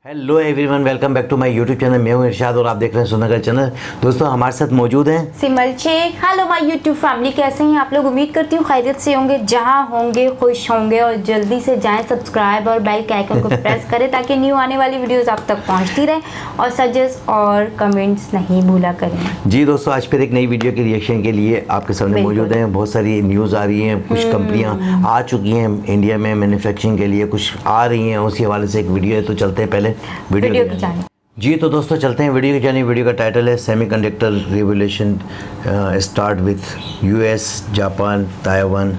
Hello everyone, welcome back to my YouTube channel. मैं हूं इरशाद और आप देख रहे हैं सुनगर चैनल। दोस्तों हमारे साथ मौजूद हैं Simal Shaikh. Hello my YouTube family, कैसे हैं आप लोग? उम्मीद करती हूँ खैरियत से होंगे, जहाँ होंगे खुश होंगे। और जल्दी से जाएं, सब्सक्राइब और बेल के आइकन को प्रेस करें ताकि न्यू आने वाली वीडियोस आप तक पहुँचती रहे। और सजेस्ट और कमेंट्स नहीं भूला करें। जी दोस्तों, आज फिर एक नई वीडियो के रिएक्शन के लिए आपके सामने मौजूद हैं। बहुत सारी न्यूज़ आ रही हैं, कुछ कंपनियाँ आ चुकी हैं इंडिया में मैन्युफैक्चरिंग के लिए, कुछ आ रही हैं। उसी हवाले से एक वीडियो है, तो चलते हैं पहले वीडियो की जाने। जी तो दोस्तों चलते हैं वीडियो की जाने। वीडियो का टाइटल है semiconductor revolution start with US, Japan, Taiwan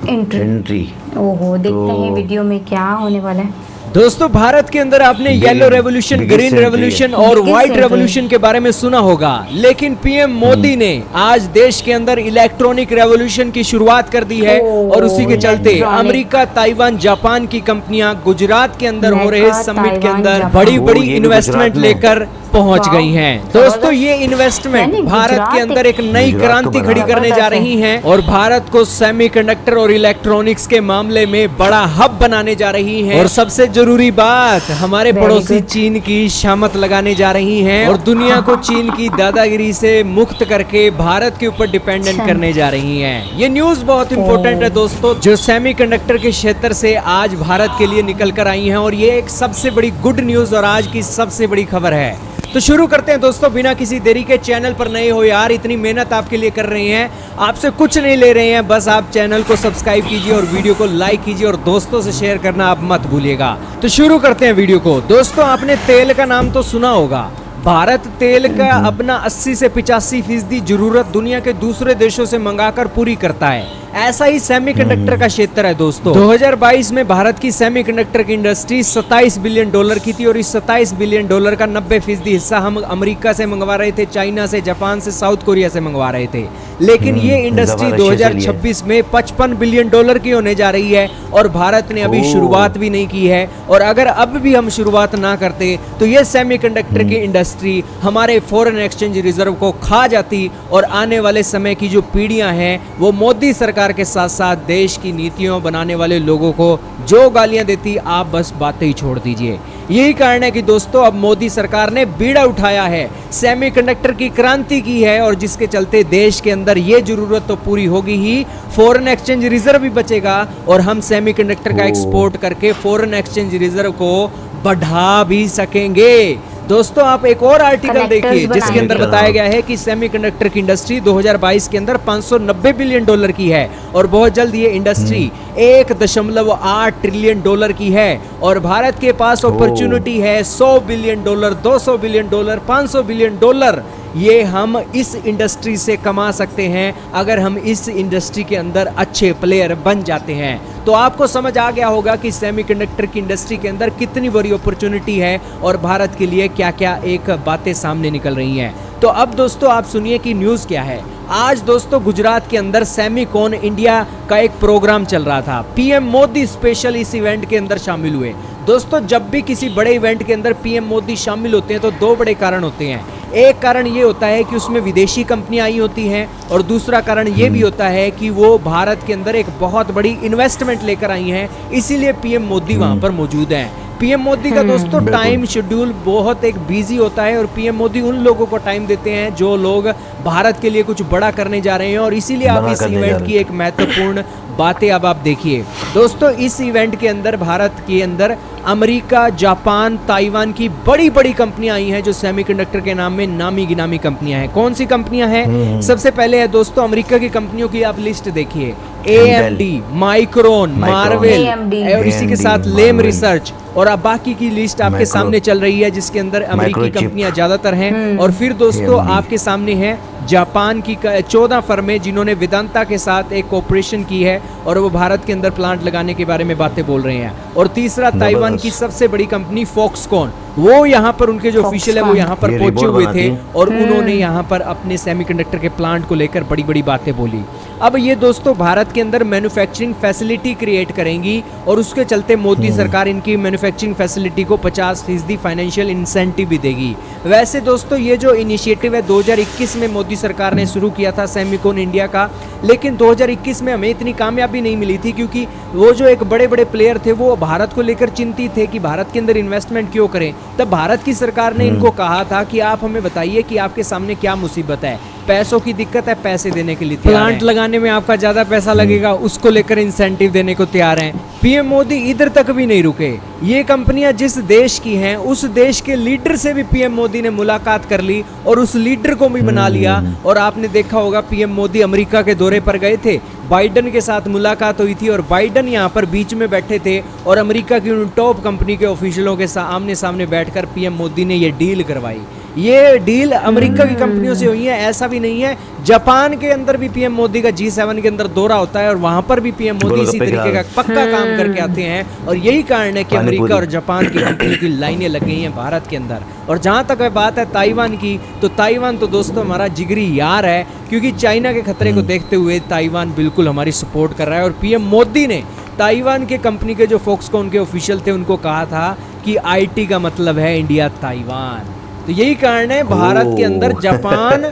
entry. ओहो, देखते हैं वीडियो में क्या होने वाला है। दोस्तों भारत के अंदर आपने येलो रेवोल्यूशन, ग्रीन रेवोल्यूशन और व्हाइट रेवोल्यूशन के बारे में सुना होगा, लेकिन पीएम मोदी ने आज देश के अंदर इलेक्ट्रॉनिक रेवोल्यूशन की शुरुआत कर दी है। और उसी के चलते अमेरिका, ताइवान, जापान की कंपनियां गुजरात के अंदर हो रहे समिट के अंदर बड़ी बड़ी इन्वेस्टमेंट लेकर पहुंच गई हैं। दोस्तों ये इन्वेस्टमेंट भारत के अंदर एक नई क्रांति खड़ी करने जा रही हैं और भारत को सेमीकंडक्टर और इलेक्ट्रॉनिक्स के मामले में बड़ा हब बनाने जा रही हैं। और सबसे जरूरी बात, हमारे पड़ोसी चीन की शामत लगाने जा रही हैं और दुनिया को चीन की दादागिरी से मुक्त करके भारत के ऊपर डिपेंडेंट करने जा रही हैं। ये न्यूज बहुत इंपॉर्टेंट है दोस्तों, जो सेमीकंडक्टर के क्षेत्र से आज भारत के लिए निकल कर आई है। और ये एक सबसे बड़ी गुड न्यूज और आज की सबसे बड़ी खबर है। तो शुरू करते हैं दोस्तों, बिना किसी देरी के। चैनल पर नए हो यार, इतनी मेहनत आपके लिए कर रहे हैं, आपसे कुछ नहीं ले रहे हैं, बस आप चैनल को सब्सक्राइब कीजिए और वीडियो को लाइक कीजिए और दोस्तों से शेयर करना आप मत भूलिएगा। तो शुरू करते हैं वीडियो को। दोस्तों आपने तेल का नाम तो सुना होगा। भारत तेल का अपना 80 से 85% जरूरत दुनिया के दूसरे देशों से मंगाकर पूरी करता है। ऐसा ही सेमीकंडक्टर का क्षेत्र है दोस्तों। 2022 में भारत की सेमीकंडक्टर की इंडस्ट्री 27 बिलियन डॉलर की थी और इस 27 बिलियन डॉलर का 90% हिस्सा हम अमेरिका से मंगवा रहे थे, चाइना से, जापान से, साउथ कोरिया से मंगवा रहे थे। लेकिन ये इंडस्ट्री 2026 में 55 बिलियन डॉलर की होने जा रही है और भारत ने अभी शुरुआत भी नहीं की है। और अगर अब भी हम शुरुआत ना करते तो ये सेमीकंडक्टर की इंडस्ट्री हमारे फॉरेन एक्सचेंज रिजर्व को खा जाती और आने वाले समय की जो पीढ़ियां हैं वो मोदी सरकार के साथ साथ देश की नीतियों बनाने वाले लोगों को जो गालियां देती, आप बस बातें ही छोड़ दीजिए। यही कारण है कि दोस्तों अब मोदी सरकार ने बीड़ा उठाया है, सेमीकंडक्टर की क्रांति की है और जिसके चलते देश के अंदर ये जरूरत तो पूरी होगी ही, फॉरेन एक्सचेंज रिजर्व भी बचेगा और हम सेमीकंडक्टर का एक्सपोर्ट करके फॉरेन एक्सचेंज रिजर्व को बढ़ा भी सकेंगे। दोस्तों आप एक और आर्टिकल देखिए जिसके अंदर बताया गया है कि सेमीकंडक्टर की इंडस्ट्री 2022 के अंदर 590 बिलियन डॉलर की है और बहुत जल्द ये इंडस्ट्री 1.8 ट्रिलियन डॉलर की है। और भारत के पास अपॉर्चुनिटी है 100 billion dollar, 200 billion dollar, 500 billion dollar. ये हम इस इंडस्ट्री से कमा सकते हैं अगर हम इस इंडस्ट्री के अंदर अच्छे प्लेयर बन जाते हैं। तो आपको समझ आ गया होगा कि सेमीकंडक्टर की इंडस्ट्री के अंदर कितनी बड़ी अपॉर्चुनिटी है और भारत के लिए क्या क्या एक बातें सामने निकल रही हैं। तो अब दोस्तों आप सुनिए कि न्यूज़ क्या है। आज दोस्तों गुजरात के अंदर सेमीकॉन इंडिया का एक प्रोग्राम चल रहा था। पीएम मोदी स्पेशल इस इवेंट के अंदर शामिल हुए। दोस्तों जब भी किसी बड़े इवेंट के अंदर पीएम मोदी शामिल होते हैं तो दो बड़े कारण होते हैं। एक कारण ये होता है कि उसमें विदेशी कंपनियां आई होती हैं और दूसरा कारण ये भी होता है कि वो भारत के अंदर एक बहुत बड़ी इन्वेस्टमेंट लेकर आई हैं, इसीलिए पीएम मोदी वहां पर मौजूद हैं। पीएम मोदी का दोस्तों टाइम शेड्यूल बहुत एक बिजी होता है और पीएम मोदी उन लोगों को टाइम देते हैं जो लोग भारत के लिए कुछ बड़ा करने जा रहे हैं और इसीलिए आप इस इवेंट की एक महत्वपूर्ण बातें अब आप देखिए। दोस्तों इस इवेंट के अंदर भारत के अंदर अमेरिका, जापान, ताइवान की बड़ी बड़ी कंपनियां आई हैं जो सेमीकंडक्टर के नाम में नामी गिनामी कंपनियां हैं। कौन सी कंपनियां हैं? सबसे पहले है दोस्तों अमेरिका की कंपनियों की आप लिस्ट देखिए। AMD, माइक्रोन, मार्वेल और इसी के साथ लेम रिसर्च और अब बाकी की लिस्ट आपके सामने चल रही है जिसके अंदर अमेरिकी कंपनियां ज्यादातर हैं। और फिर दोस्तों आपके सामने है जापान की 14 फर्में जिन्होंने वेदांता के साथ एक कोऑपरेशन की है और वो भारत के अंदर प्लांट लगाने के बारे में बातें बोल रहे हैं। और तीसरा ताइवान की सबसे बड़ी कंपनी फॉक्सकॉन, वो यहाँ पर उनके जो ऑफिशियल है वो यहाँ पर पहुंचे हुए थे और उन्होंने यहाँ पर अपने सेमीकंडक्टर के प्लांट को लेकर बड़ी बड़ी बातें बोली। अब ये दोस्तों भारत के अंदर मैन्युफैक्चरिंग फैसिलिटी क्रिएट करेंगी और उसके चलते मोदी सरकार इनकी मैन्युफैक्चरिंग फैसिलिटी को 50% फाइनेंशियल इंसेंटिव भी देगी। वैसे दोस्तों ये जो इनिशिएटिव है 2021 में मोदी सरकार ने शुरू किया था सेमिकॉन इंडिया का, लेकिन 2021 में हमें इतनी कामयाबी नहीं मिली थी क्योंकि वो जो एक बड़े बड़े प्लेयर थे वो भारत को लेकर चिंतित थे कि भारत के अंदर इन्वेस्टमेंट क्यों करें। तब भारत की सरकार ने इनको कहा था कि आप हमें बताइए कि आपके सामने क्या मुसीबत है, पैसों की दिक्कत है, पैसे देने के लिए प्लांट लगाने में आपका ज्यादा पैसा लगेगा, उसको लेकर इंसेंटिव देने को तैयार हैं। पीएम मोदी इधर तक भी नहीं रुके। ये कंपनियां जिस देश की हैं उस देश के लीडर से भी पीएम मोदी ने मुलाकात कर ली और उस लीडर को भी बना लिया। और आपने देखा होगा पीएम मोदी अमेरिका के दौरे पर गए थे, बाइडन के साथ मुलाकात हुई थी और बाइडन यहाँ पर बीच में बैठे थे और अमेरिका की उन टॉप कंपनी के ऑफिशियलों के साथ आमने सामने बैठकर पीएम मोदी ने ये डील करवाई। ये डील अमेरिका की कंपनियों से हुई है, ऐसा भी नहीं है। जापान के अंदर भी पीएम मोदी का G7 के अंदर दौरा होता है और वहां पर भी पीएम मोदी इसी तरीके का पक्का काम करके आते हैं और यही कारण है कि अमेरिका और जापान की कंपनियों की लाइनें लग गई हैं भारत के अंदर। और जहां तक बात है ताइवान की, तो ताइवान तो दोस्तों हमारा जिगरी यार है क्योंकि चाइना के खतरे को देखते हुए ताइवान बिल्कुल हमारी सपोर्ट कर रहा है। और पीएम मोदी ने ताइवान के कंपनी के जो फॉक्सकॉन के ऑफिशियल थे उनको कहा था कि IT का मतलब है इंडिया ताइवान। तो यही कारण है भारत के अंदर जापान,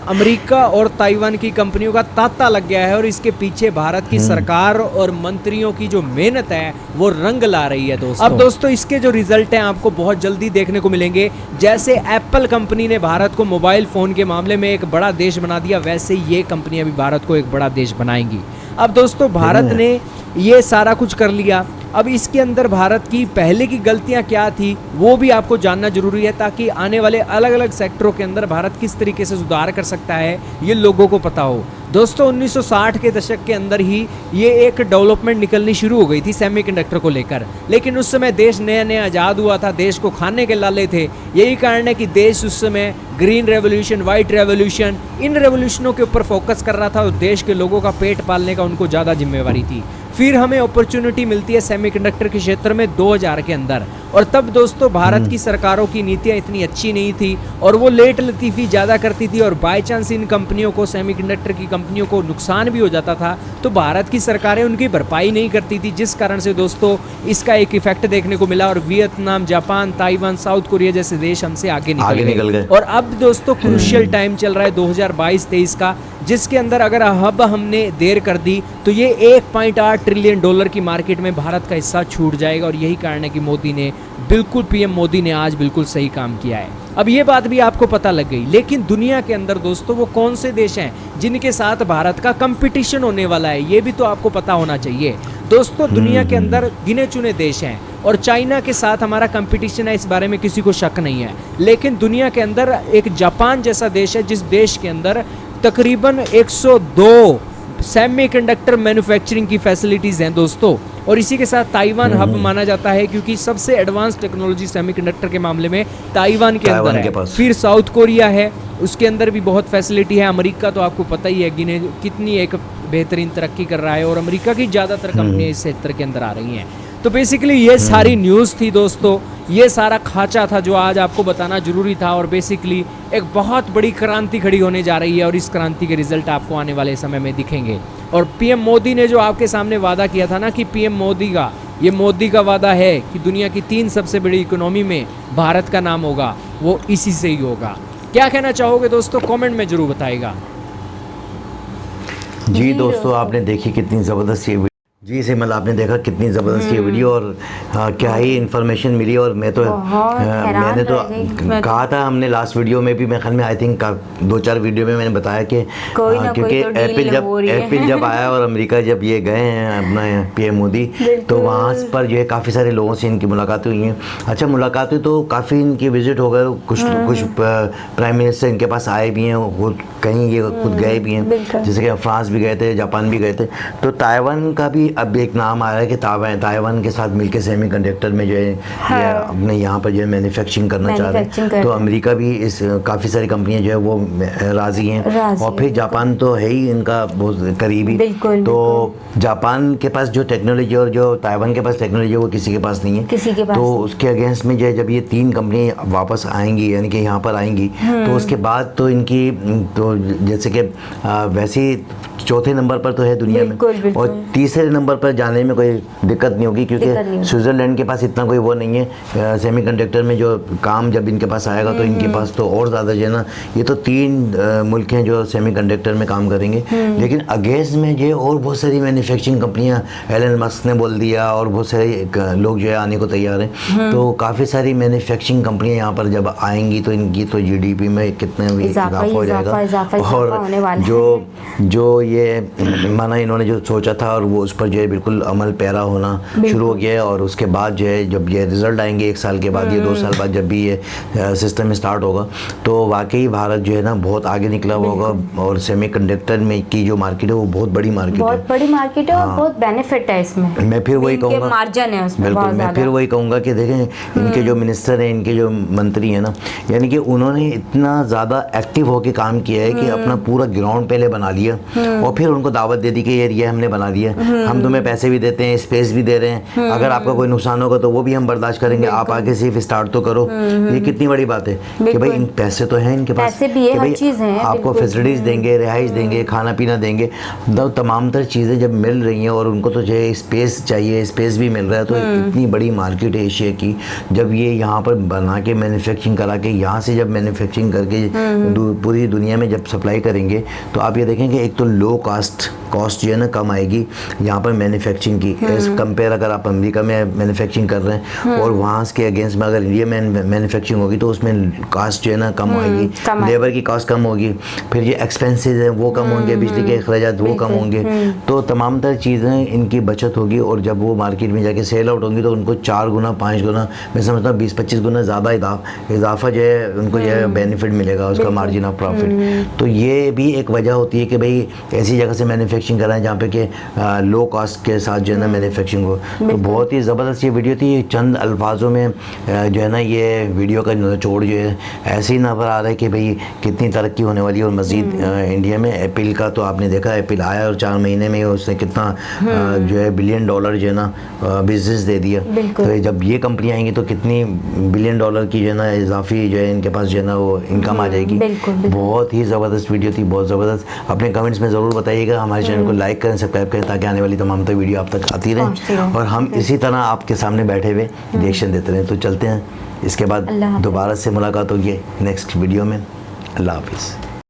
अमेरिका और ताइवान की कंपनियों का तांता लग गया है और इसके पीछे भारत की सरकार और मंत्रियों की जो मेहनत है वो रंग ला रही है दोस्तों। अब दोस्तों इसके जो रिजल्ट हैं आपको बहुत जल्दी देखने को मिलेंगे। जैसे एप्पल कंपनी ने भारत को मोबाइल फोन के मामले में एक बड़ा देश बना दिया, वैसे ये कंपनियां भी भारत को एक बड़ा देश बनाएंगी। अब दोस्तों भारत ने ये सारा कुछ कर लिया, अब इसके अंदर भारत की पहले की गलतियां क्या थी वो भी आपको जानना जरूरी है ताकि आने वाले अलग अलग सेक्टरों के अंदर भारत किस तरीके से सुधार कर सकता है ये लोगों को पता हो। दोस्तों 1960 के दशक के अंदर ही ये एक डेवलपमेंट निकलनी शुरू हो गई थी सेमीकंडक्टर को लेकर, लेकिन उस समय देश नया नया आज़ाद हुआ था, देश को खाने के लाले थे। यही कारण है कि देश उस समय ग्रीन रेवोल्यूशन, वाइट रेवोल्यूशन, इन रेवोल्यूशनों के ऊपर फोकस कर रहा था और देश के लोगों का पेट पालने का उनको ज़्यादा जिम्मेवारी थी। फिर हमें अपॉर्चुनिटी मिलती है सेमीकंडक्टर के क्षेत्र में 2000 के अंदर, और तब दोस्तों भारत की सरकारों की नीतियां इतनी अच्छी नहीं थी और वो लेट लतीफ़ी ज़्यादा करती थी और बाय चांस इन कंपनियों को, सेमीकंडक्टर की कंपनियों को नुकसान भी हो जाता था तो भारत की सरकारें उनकी भरपाई नहीं करती थी, जिस कारण से दोस्तों इसका एक इफेक्ट देखने को मिला और Vietnam, Japan, Taiwan, south Korea जैसे देश हमसे आगे निकल गए। और अब दोस्तों क्रूशियल टाइम चल रहा है 2022-23 का, जिसके अंदर अगर अब हमने देर कर दी तो ये $1.8 ट्रिलियन की मार्केट में भारत का हिस्सा छूट जाएगा। और यही कारण है कि मोदी ने बिल्कुल, पीएम मोदी ने आज बिल्कुल सही काम किया है। अब ये बात भी आपको पता लग गई, लेकिन दुनिया के अंदर दोस्तों वो कौन से देश हैं जिनके साथ भारत का कंपटीशन होने वाला है, ये भी तो आपको पता होना चाहिए। दोस्तों दुनिया के अंदर गिने चुने देश हैं और चाइना के साथ हमारा कंपटीशन है, इस बारे में किसी को शक नहीं है। लेकिन दुनिया के अंदर एक जापान जैसा देश है जिस देश के अंदर तकरीबन 102 सेमीकंडक्टर मैन्युफैक्चरिंग की फैसिलिटीज़ हैं दोस्तों। और इसी के साथ ताइवान हब माना जाता है क्योंकि सबसे एडवांस टेक्नोलॉजी सेमीकंडक्टर के मामले में ताइवान के अंदर है। फिर साउथ कोरिया है, उसके अंदर भी बहुत फैसिलिटी है। अमेरिका तो आपको पता ही है गिने कितनी एक बेहतरीन तरक्की कर रहा है और अमेरिका की ज़्यादातर कंपनियां इस क्षेत्र के अंदर आ रही हैं। तो बेसिकली ये सारी न्यूज़ थी दोस्तों, ये सारा खाचा था जो आज आपको बताना जरूरी था। और बेसिकली एक बहुत बड़ी क्रांति खड़ी होने जा रही है और इस क्रांति के रिजल्ट आपको आने वाले समय में दिखेंगे। और पीएम मोदी ने जो आपके सामने वादा किया था ना कि पीएम मोदी का, ये मोदी का वादा है कि दुनिया की 3 सबसे बड़ी इकोनॉमी में भारत का नाम होगा, वो इसी से ही होगा। क्या कहना चाहोगे दोस्तों, कमेंट में जरूर बताइएगा। जी दोस्तों, आपने देखी कितनी ज़बरदस्त ये जी सिमल, आपने देखा कितनी ज़बरदस्त ये वीडियो और क्या ही इन्फॉर्मेशन मिली। और मैं तो मैंने तो कहा था, हमने लास्ट वीडियो में भी, मैं ख्याल में आई थिंक 2-4 वीडियो में मैंने बताया कि क्योंकि एप्पल जब आया और अमेरिका जब ये गए हैं अपना पीएम मोदी, तो वहाँ पर जो है काफ़ी सारे लोगों से इनकी मुलाकातें हुई हैं। अच्छा, मुलाकातें तो काफ़ी इनकी विजिट हो गए, कुछ प्राइम मिनिस्टर इनके पास आए भी हैं, वो कहीं ये खुद गए भी हैं, जैसे कि फ्रांस भी गए थे, जापान भी गए थे। तो ताइवान का भी अब एक नाम आ रहा है कि ताइवान के साथ मिलकर सेमीकंडक्टर में जो है अपने यहाँ पर जो है मैन्युफैक्चरिंग करना चाह रहे हैं। तो अमेरिका भी इस काफ़ी सारी कंपनियां जो है वो राज़ी हैं। और फिर जापान तो है ही इनका बहुत करीबी। तो जापान के पास जो टेक्नोलॉजी और जो ताइवान के पास टेक्नोलॉजी है वो किसी के पास नहीं है। तो उसके अगेंस्ट में जो है जब ये 3 कंपनियाँ वापस आएंगी, यानी कि यहाँ पर आएंगी, तो उसके बाद तो इनकी तो जैसे कि वैसे चौथे नंबर पर तो है दुनिया में, बिल्कुल, बिल्कुल। और तीसरे नंबर पर जाने में कोई दिक्कत नहीं होगी, दिक्कत नहीं क्योंकि होगी। स्विट्ज़रलैंड के पास इतना कोई वो नहीं है सेमीकंडक्टर में। जो काम जब इनके पास आएगा तो इनके पास तो और ज़्यादा जो है ना, ये तो 3 मुल्क हैं जो सेमीकंडक्टर में काम करेंगे। लेकिन अगेंस्ट में जो और बहुत सारी मैन्युफैक्चरिंग कंपनियां, एलन मस्क ने बोल दिया और बहुत सारे लोग जो है आने को तैयार हैं। तो काफ़ी सारी मैन्युफैक्चरिंग कंपनियां यहाँ पर जब आएंगी तो इनकी तो जीडीपी में कितने इजाफा हो जाएगा। इजाफा होने वाला है। जो ये माना इन्होंने जो सोचा था और वो उस पर जो है बिल्कुल अमल पैरा होना शुरू हो गया है। और उसके बाद जो है जब ये रिजल्ट आएंगे 1 साल के बाद, ये 2 साल बाद जब भी ये सिस्टम स्टार्ट होगा, तो वाकई भारत जो है ना बहुत आगे निकला हुआ होगा। और सेमीकंडक्टर में की जो मार्केट है वो बहुत बड़ी मार्केट है, बहुत बड़ी मार्केट है। और बहुत बेनिफिट है इसमें। मैं फिर वही इनके कहूँगा, मार्जिन है उसमें बिल्कुल बहुत मैं फिर ज़्यादा। वही कहूँगा कि देखें इनके जो मिनिस्टर हैं, इनके जो मंत्री हैं ना, यानी कि उन्होंने इतना ज़्यादा एक्टिव होकर काम किया है कि अपना पूरा ग्राउंड पहले बना लिया और फिर उनको दावत दे दी कि यार ये हमने बना दिया, हम तुम्हें पैसे भी देते हैं, स्पेस भी दे रहे हैं, अगर आपका कोई नुकसान होगा तो वो भी हम बर्दाश्त करेंगे, आप आगे सिर्फ स्टार्ट तो करो। ये कितनी बड़ी बात है कि भाई इन पैसे तो हैं इनके पास, पैसे भी है, कि हर भाई चीज़ है, आपको बिल्कुल। फैसिलिटीज़ देंगे, रिहाइश देंगे, खाना पीना देंगे, तमाम तर चीज़ें जब मिल रही हैं और उनको तो जो है स्पेस चाहिए, स्पेस भी मिल रहा है। तो इतनी बड़ी मार्केट है एशिया की, जब ये यहाँ पर बना के मैन्युफैक्चरिंग करा के यहाँ से जब मैन्युफैक्चरिंग करके पूरी दुनिया में जब सप्लाई करेंगे, तो आप ये देखेंगे एक तो लो कॉस्ट जो है ना कम आएगी यहाँ पर मैन्युफैक्चरिंग की एज कंपेयर अगर आप अमेरिका में मैन्युफैक्चरिंग कर रहे हैं और वहाँ के अगेंस्ट में अगर इंडिया में मैन्युफैक्चरिंग होगी तो उसमें कॉस्ट जो है ना कम आएगी, लेबर की कॉस्ट कम होगी, फिर ये एक्सपेंसेस हैं वो कम होंगे, बिजली के अखराजात वो कम होंगे, तो तमाम तर चीज़ें इनकी बचत होगी। और जब वो मार्केट में जाके सेल आउट होंगी तो उनको 4 गुना 5 गुना, मैं समझता हूँ 20-25 गुना ज़्यादा इजाफा जो है उनको जो है बेनिफिट मिलेगा, उसका मार्जिन ऑफ प्रॉफिट। तो ये भी एक वजह होती है कि भाई ऐसी जगह से मैन्युफैक्चरिंग कराएं जहाँ पे कि लो कॉस्ट के साथ जो है ना मैन्युफैक्चरिंग हो। तो बहुत ही ज़बरदस्त ये वीडियो थी। चंद अल्फाजों में जो है ना ये वीडियो का निचोड़ जो है ऐसे ही नज़र आ रहा है कि भाई कितनी तरक्की होने वाली है। और मज़ीद इंडिया में एप्पल का तो आपने देखा, एप्पल आया और 4 महीने में उसने कितना जो है $1 बिलियन जो है ना बिजनेस दे दिया। तो जब ये कंपनी आएंगी तो कितनी $1 बिलियन की जो है ना इजाफी जो है इनके पास जो है ना वो इनकम आ जाएगी। बहुत ही ज़बरदस्त वीडियो थी, बहुत ज़बरदस्त। अपने कमेंट्स में ज़रूर बताइएगा, हमारे चैनल को लाइक करें, सब्सक्राइब करें ताकि आने वाली तमाम तो वीडियो आप तक आती रहे और हम इसी तरह आपके सामने बैठे हुए रिएक्शन देते रहें। तो चलते हैं, इसके बाद दोबारा से मुलाकात होगी नेक्स्ट वीडियो में। अल्लाह हाफिज़।